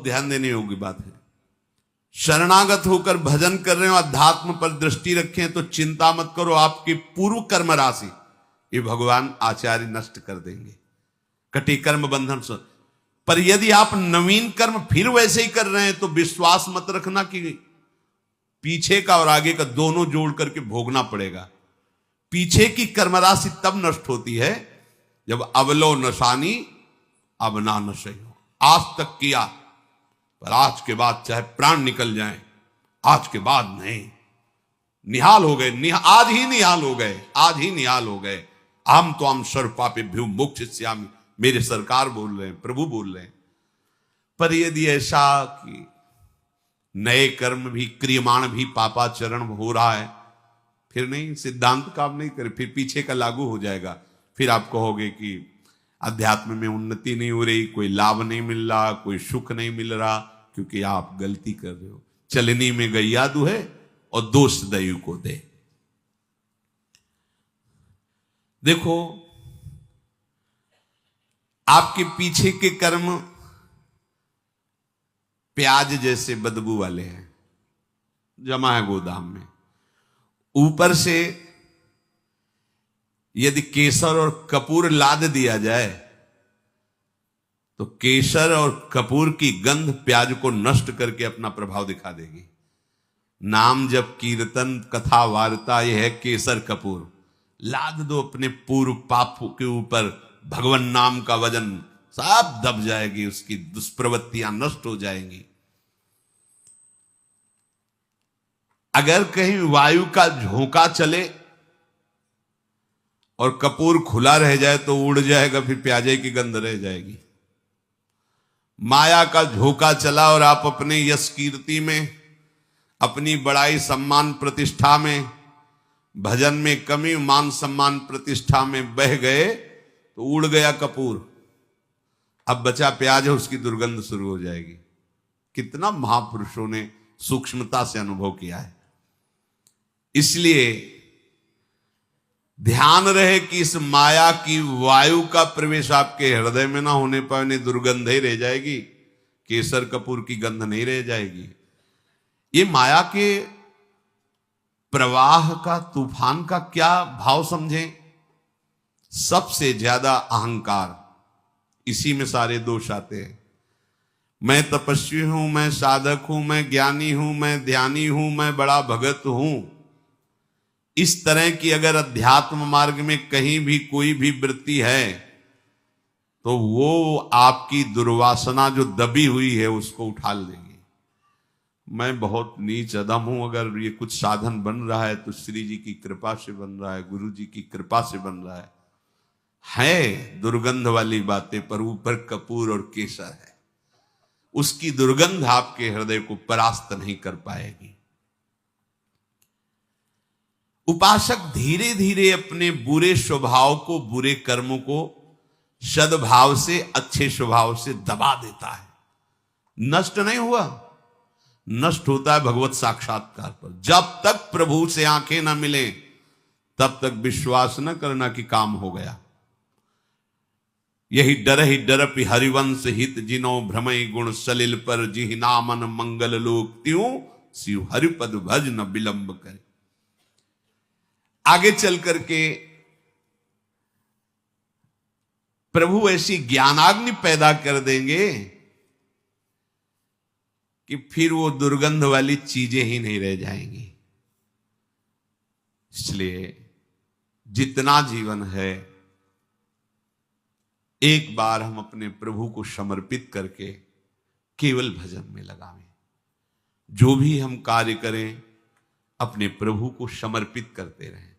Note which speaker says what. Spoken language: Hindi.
Speaker 1: ध्यान देने योग्य बात है। शरणागत होकर भजन कर रहे हो, अध्यात्म पर दृष्टि रखें तो चिंता मत करो, आपकी पूर्व कर्म राशि ये भगवान आचार्य नष्ट कर देंगे, कटी कर्म बंधन से। पर यदि आप नवीन कर्म फिर वैसे ही कर रहे हैं तो विश्वास मत रखना कि पीछे का और आगे का दोनों जोड़ करके भोगना पड़ेगा। पीछे की कर्म राशि तब नष्ट होती है जब अवलो नशानी अब ना नशे हो। आज तक किया पर आज के बाद चाहे प्राण निकल जाए, आज के बाद नहीं, निहाल हो गए, आज ही निहाल हो गए, आज ही निहाल हो गए। हम तो हम सर्व पापेभ्यो मोक्षयिष्यामि, मेरे सरकार बोल रहे हैं, प्रभु बोल रहे हैं। पर यदि ऐसा कि नए कर्म भी क्रियमाण भी पापाचरण हो रहा है, फिर नहीं, सिद्धांत काम नहीं करे, फिर पीछे का लागू हो जाएगा। फिर आप कहोगे कि अध्यात्म में उन्नति नहीं हो रही, कोई लाभ नहीं मिल रहा, कोई सुख नहीं मिल रहा, क्योंकि आप गलती कर रहे हो। चलनी में गैया दुहे और दोष दयु को दे। देखो, आपके पीछे के कर्म प्याज जैसे बदबू वाले हैं, जमा है गोदाम में। ऊपर से यदि केसर और कपूर लाद दिया जाए तो केसर और कपूर की गंध प्याज को नष्ट करके अपना प्रभाव दिखा देगी। नाम जब कीर्तन कथा वार्ता, यह है केसर कपूर। लाद दो अपने पूर्व पाप के ऊपर, भगवान नाम का वजन सब दब जाएगी, उसकी दुष्प्रवृत्तियां नष्ट हो जाएंगी। अगर कहीं वायु का झोंका चले और कपूर खुला रह जाए तो उड़ जाएगा, फिर प्याजे की गंध रह जाएगी। माया का झोंका चला और आप अपने यश कीर्ति में, अपनी बड़ाई सम्मान प्रतिष्ठा में, भजन में कमी मान सम्मान प्रतिष्ठा में बह गए तो उड़ गया कपूर। अब बचा प्याज है, उसकी दुर्गंध शुरू हो जाएगी। कितना महापुरुषों ने सूक्ष्मता से अनुभव किया है। इसलिए ध्यान रहे कि इस माया की वायु का प्रवेश आपके हृदय में ना होने पर नहीं, दुर्गंध ही रह जाएगी, केसर कपूर की गंध नहीं रह जाएगी। ये माया के प्रवाह का, तूफान का क्या भाव समझें? सबसे ज्यादा अहंकार, इसी में सारे दोष आते हैं। मैं तपस्वी हूं, मैं साधक हूं, मैं ज्ञानी हूं, मैं ध्यानी हूं, मैं बड़ा भगत हूं। इस तरह की अगर अध्यात्म मार्ग में कहीं भी कोई भी वृत्ति है तो वो आपकी दुर्वासना जो दबी हुई है उसको उठा लेगी। मैं बहुत नीच अधम हूं, अगर ये कुछ साधन बन रहा है तो श्री जी की कृपा से बन रहा है, गुरु जी की कृपा से बन रहा है दुर्गंध वाली बातें, पर ऊपर कपूर और केसर है, उसकी दुर्गंध आपके हृदय को परास्त नहीं कर पाएगी। उपासक धीरे धीरे अपने बुरे स्वभाव को, बुरे कर्मों को सद्भाव से, अच्छे स्वभाव से दबा देता है। नष्ट नहीं हुआ, नष्ट होता है भगवत साक्षात्कार पर। जब तक प्रभु से आंखें ना मिले तब तक विश्वास न करना कि काम हो गया। यही डर हरिवंश हित जिनो भ्रमय गुण सलिल पर, जिहि नामन मंगल लोक त्यों शिव हरिपद भज न विलंब करे। आगे चल करके प्रभु ऐसी ज्ञानाग्नि पैदा कर देंगे कि फिर वो दुर्गंध वाली चीजें ही नहीं रह जाएंगी। इसलिए जितना जीवन है, एक बार हम अपने प्रभु को समर्पित करके केवल भजन में लगावें। जो भी हम कार्य करें अपने प्रभु को समर्पित करते रहें।